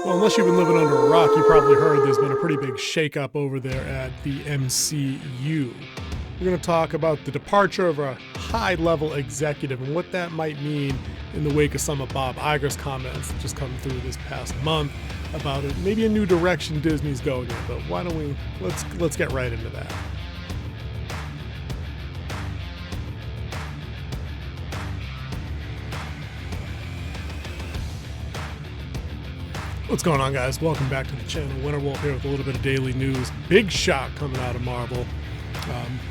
Well, unless you've been living under a rock, you probably heard there's been a pretty big shakeup over there at the MCU. We're going to talk about the departure of a high-level executive and what that might mean in the wake of some of Bob Iger's comments that just come through this past month about it. Maybe a new direction Disney's going in, but why don't we let's get right into that. What's going on, guys? Welcome back to the channel. Winterwolf here with a little bit of daily news. Big shock coming out of Marvel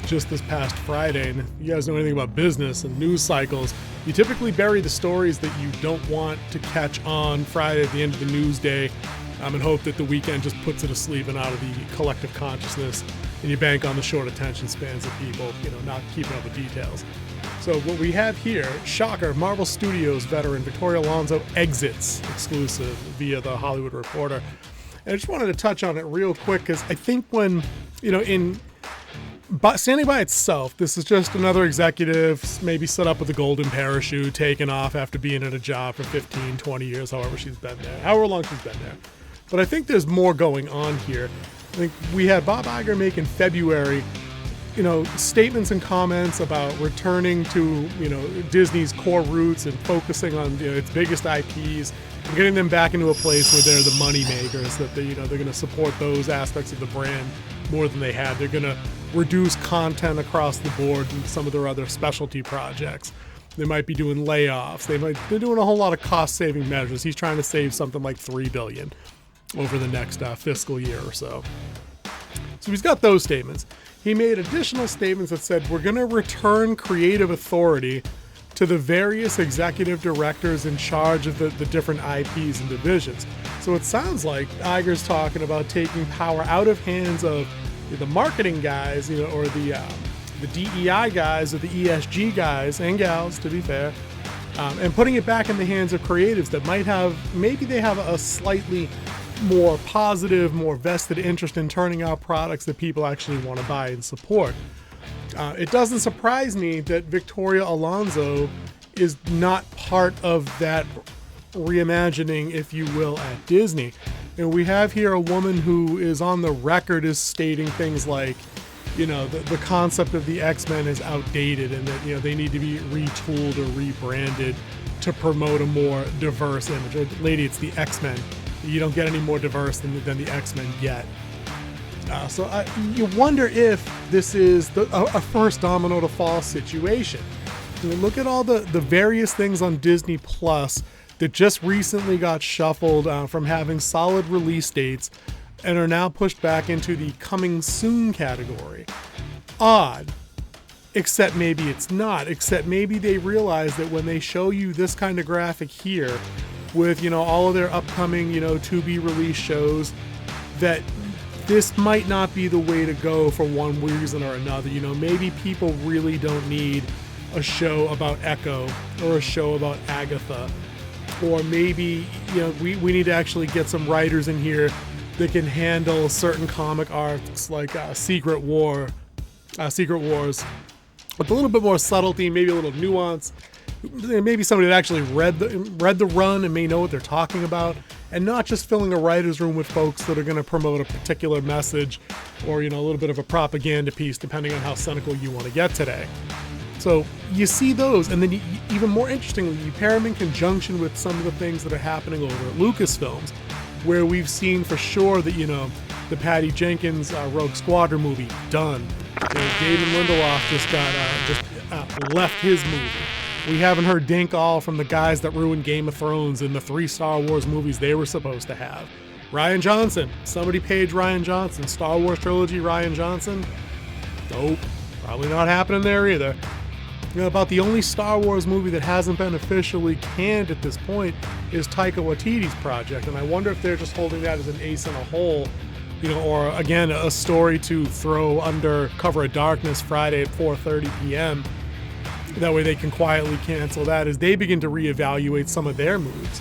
just this past Friday. And if you guys know anything about business and news cycles, you typically bury the stories that you don't want to catch on Friday at the end of the news day and hope that the weekend just puts it asleep and out of the collective consciousness, and you bank on the short attention spans of people, not keeping up with details. So what we have here, shocker, Marvel Studios veteran Victoria Alonso exits, exclusive via The Hollywood Reporter. And I just wanted to touch on it real quick because I think when, standing by itself, this is just another executive, maybe set up with a golden parachute, taken off after being at a job for 15, 20 years, however long she's been there. But I think there's more going on here. I think we had Bob Iger make in February statements and comments about returning to, Disney's core roots and focusing on its biggest IPs and getting them back into a place where they're the money makers, that they're going to support those aspects of the brand more than they had. They're going to reduce content across the board in some of their other specialty projects. They might be doing layoffs. They're doing a whole lot of cost-saving measures. He's trying to save something like $3 billion over the next fiscal year or so. So he's got those statements. He made additional statements that said, we're going to return creative authority to the various executive directors in charge of the different IPs and divisions. So it sounds like Iger's talking about taking power out of hands of the marketing guys, or the DEI guys, or the ESG guys and gals, to be fair, and putting it back in the hands of creatives that maybe they have a slightly more positive, more vested interest in turning out products that people actually want to buy and support. It doesn't surprise me that Victoria Alonso is not part of that reimagining, if you will, at Disney. And we have here a woman who is on the record as stating things like, the concept of the X-Men is outdated and that, they need to be retooled or rebranded to promote a more diverse image. Lady, it's the X-Men. You don't get any more diverse than the X-Men get. So you wonder if this is a first domino to fall situation. Look at all the various things on Disney Plus that just recently got shuffled from having solid release dates and are now pushed back into the coming soon category. Odd. Except maybe it's not. Except maybe they realize that when they show you this kind of graphic here, with all of their upcoming to be released shows, that this might not be the way to go for one reason or another. Maybe people really don't need a show about Echo or a show about Agatha, or maybe we need to actually get some writers in here that can handle certain comic arcs like Secret Wars with a little bit more subtlety, maybe a little nuance. Maybe somebody that actually read the run and may know what they're talking about, and not just filling a writer's room with folks that are going to promote a particular message or, a little bit of a propaganda piece, depending on how cynical you want to get today. So you see those, and then even more interestingly, you pair them in conjunction with some of the things that are happening over at Lucasfilms, where we've seen for sure that, the Patty Jenkins Rogue Squadron movie, done. David Lindelof just left his movie. We haven't heard dink all from the guys that ruined Game of Thrones and the 3 Star Wars movies they were supposed to have. Rian Johnson. Somebody page Rian Johnson. Star Wars trilogy Rian Johnson? Nope. Probably not happening there either. About the only Star Wars movie that hasn't been officially canned at this point is Taika Waititi's project, and I wonder if they're just holding that as an ace in a hole, or again, a story to throw under cover of darkness Friday at 4:30 p.m. That way they can quietly cancel that as they begin to reevaluate some of their moves.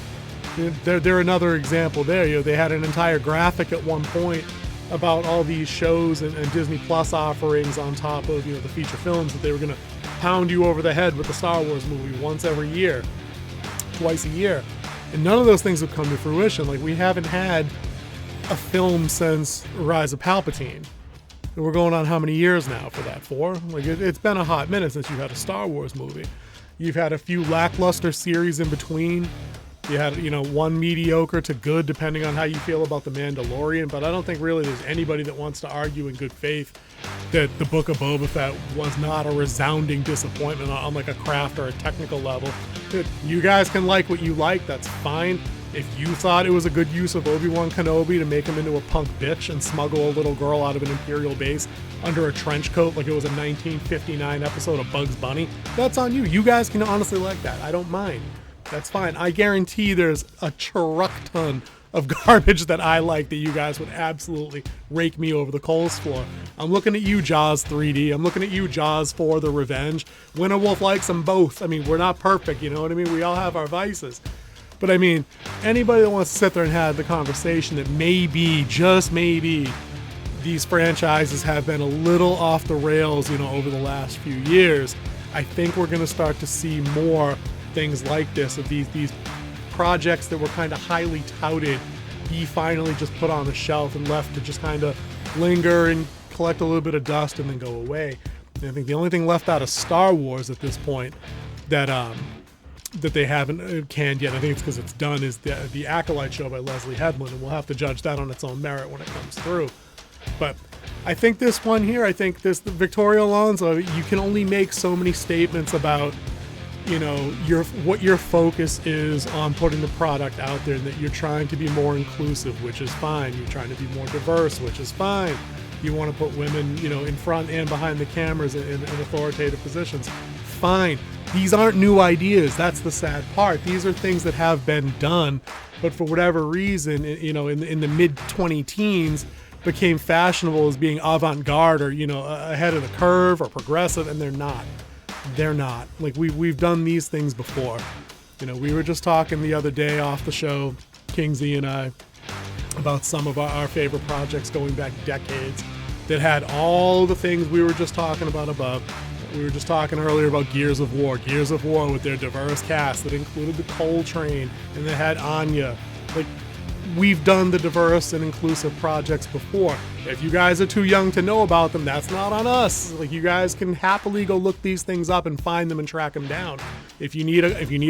They're another example there. They had an entire graphic at one point about all these shows and Disney Plus offerings on top of the feature films that they were going to pound you over the head with the Star Wars movie once every year, twice a year. And none of those things have come to fruition. Like, we haven't had a film since Rise of Palpatine. And we're going on how many years now for that? 4? Like, it's been a hot minute since you've had a Star Wars movie. You've had a few lackluster series in between. You had, one mediocre to good, depending on how you feel about The Mandalorian. But I don't think really there's anybody that wants to argue in good faith that the Book of Boba Fett was not a resounding disappointment on like a craft or a technical level. Dude, you guys can like what you like, that's fine. If you thought it was a good use of Obi-Wan Kenobi to make him into a punk bitch and smuggle a little girl out of an Imperial base under a trench coat like it was a 1959 episode of Bugs Bunny, that's on you. You guys can honestly like that. I don't mind. That's fine. I guarantee there's a truck ton of garbage that I like that you guys would absolutely rake me over the coals for. I'm looking at you, Jaws 3D. I'm looking at you, Jaws 4, The Revenge. Winter Wolf likes them both. I mean, we're not perfect, you know what I mean? We all have our vices. But I mean, anybody that wants to sit there and have the conversation that maybe, just maybe, these franchises have been a little off the rails, over the last few years, I think we're going to start to see more things like this, of these projects that were kind of highly touted be finally just put on the shelf and left to just kind of linger and collect a little bit of dust and then go away. And I think the only thing left out of Star Wars at this point that they haven't canned yet, I think it's because it's done, is the Acolyte show by Leslie Headland, and we'll have to judge that on its own merit when it comes through. But I think this one here, the Victoria Alonso, you can only make so many statements about what your focus is on putting the product out there, and that you're trying to be more inclusive, which is fine. You're trying to be more diverse, which is fine. You want to put women, in front and behind the cameras in authoritative positions. Fine. These aren't new ideas. That's the sad part. These are things that have been done, but for whatever reason, in the mid-20 teens, became fashionable as being avant-garde or, ahead of the curve or progressive, and they're not. They're not. Like, we've done these things before. We were just talking the other day off the show, Kingsley and I, about some of our favorite projects going back decades that had all the things we were just talking about above. We were just talking earlier about Gears of War with their diverse cast that included the Cole Train and they had Anya. Like, we've done the diverse and inclusive projects before. If you guys are too young to know about them, that's not on us. Like, you guys can happily go look these things up and find them and track them down. If you need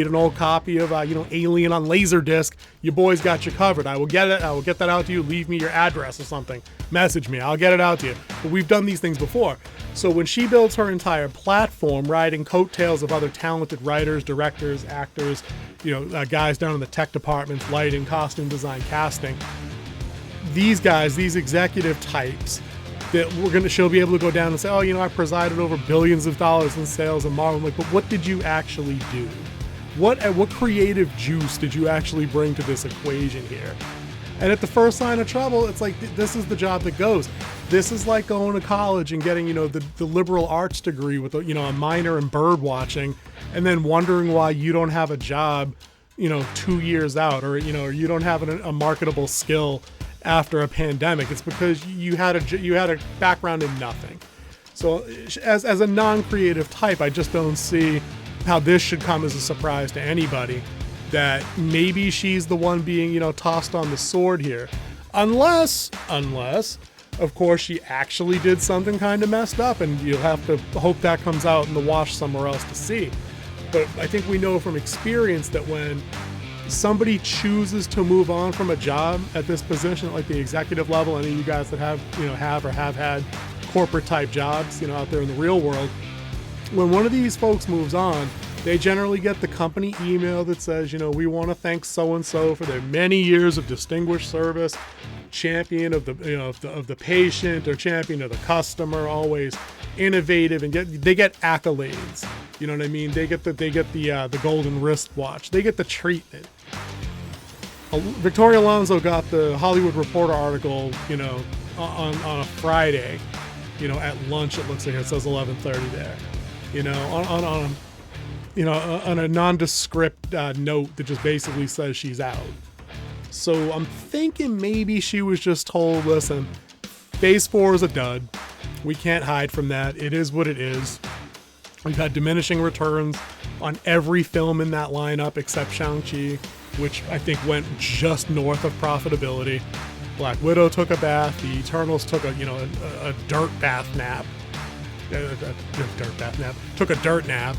an old copy of Alien on Laserdisc, your boys got you covered. I will get it. I will get that out to you. Leave me your address or something. Message me. I'll get it out to you. But we've done these things before. So when she builds her entire platform, riding coattails of other talented writers, directors, actors, guys down in the tech departments, lighting, costume design, casting, these guys, these executive types, that she'll be able to go down and say, I presided over billions of dollars in sales in Marvel. I'm like, but what did you actually do? What creative juice did you actually bring to this equation here? And at the first sign of trouble, it's like, this is the job that goes. This is like going to college and getting, the liberal arts degree with, a minor in bird watching, and then wondering why you don't have a job, 2 years out, or you don't have a marketable skill after a pandemic. It's because you had a background in nothing. So as a non-creative type, I just don't see how this should come as a surprise to anybody, that maybe she's the one being, tossed on the sword here. Unless, of course, she actually did something kind of messed up, and you'll have to hope that comes out in the wash somewhere else to see. But I think we know from experience that when somebody chooses to move on from a job at this position, like the executive level, any of you guys that have had corporate type jobs, out there in the real world, when one of these folks moves on, they generally get the company email that says, we want to thank so-and-so for their many years of distinguished service, champion of the patient or champion of the customer, always innovative, and they get accolades. You know what I mean? They get the golden wristwatch. They get the treatment. Victoria Alonso got the Hollywood Reporter article, on a Friday, at lunch. It looks like it says 11:30 there. On a nondescript note that just basically says she's out. So I'm thinking maybe she was just told, listen, Phase 4 is a dud. We can't hide from that. It is what it is. We've had diminishing returns on every film in that lineup except Shang-Chi. which I think went just north of profitability. Black Widow took a bath. The Eternals took a dirt bath nap. Took a dirt nap.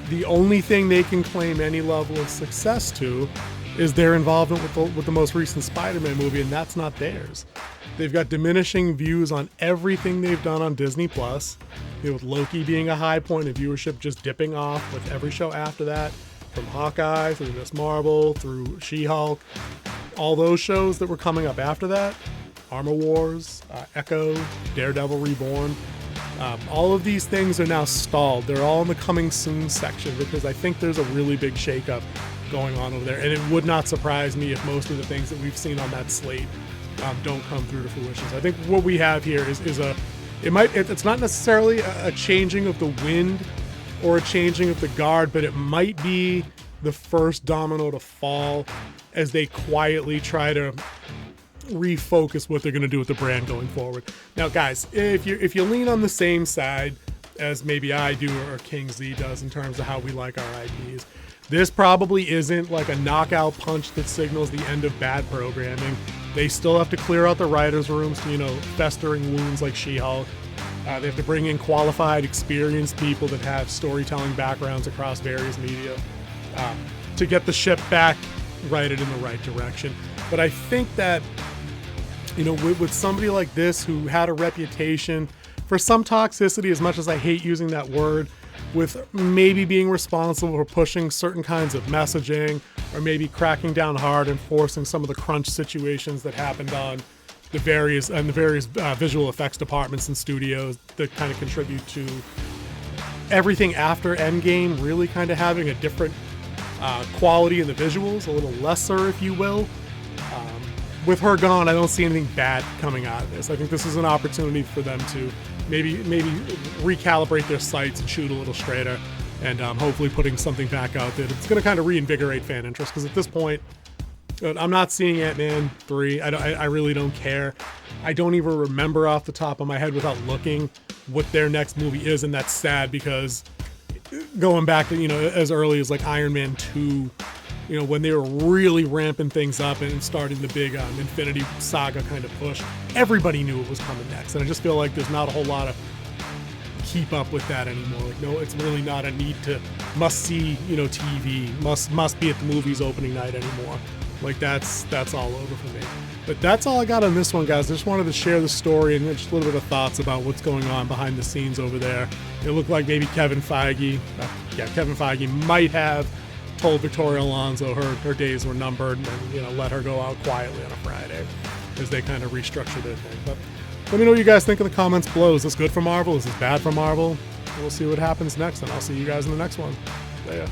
The only thing they can claim any level of success to is their involvement with the most recent Spider-Man movie, and that's not theirs. They've got diminishing views on everything they've done on Disney+. With Loki being a high point of viewership, just dipping off with every show after that, from Hawkeye through Miss Marvel through She-Hulk, all those shows that were coming up after that, Armor Wars, Echo, Daredevil Reborn, all of these things are now stalled. They're all in the coming soon section because I think there's a really big shakeup going on over there, and it would not surprise me if most of the things that we've seen on that slate don't come through to fruition. So I think what we have here is it's not necessarily a changing of the wind or a changing of the guard, but it might be the first domino to fall as they quietly try to refocus what they're going to do with the brand going forward. Now, guys, if you lean on the same side as maybe I do or King Z does in terms of how we like our IPs, this probably isn't like a knockout punch that signals the end of bad programming. They still have to clear out the writers' rooms to, festering wounds like She-Hulk. They have to bring in qualified, experienced people that have storytelling backgrounds across various media to get the ship back righted in the right direction. But I think that, with somebody like this who had a reputation for some toxicity, as much as I hate using that word, with maybe being responsible for pushing certain kinds of messaging or maybe cracking down hard and forcing some of the crunch situations that happened on the various visual effects departments and studios that kind of contribute to everything after Endgame really kind of having a different quality in the visuals, a little lesser, if you will. With her gone, I don't see anything bad coming out of this. I think this is an opportunity for them to maybe recalibrate their sights and shoot a little straighter, and hopefully putting something back out there that's going to kind of reinvigorate fan interest. Because at this point, I'm not seeing Ant-Man 3. I really don't care. I don't even remember off the top of my head without looking what their next movie is, and that's sad because going back to as early as like Iron Man 2. When they were really ramping things up and starting the big Infinity Saga kind of push, everybody knew it was coming next. And I just feel like there's not a whole lot of keep up with that anymore. Like, no, it's really not a need to must-see, TV, must be at the movies opening night anymore. Like, that's all over for me. But that's all I got on this one, guys. I just wanted to share the story and just a little bit of thoughts about what's going on behind the scenes over there. It looked like maybe Kevin Feige might have told Victoria Alonso her days were numbered and let her go out quietly on a Friday as they kind of restructure their thing. But let me know what you guys think in the comments below. Is this good for Marvel? Is this bad for Marvel? We'll see what happens next, and I'll see you guys in the next one. See ya.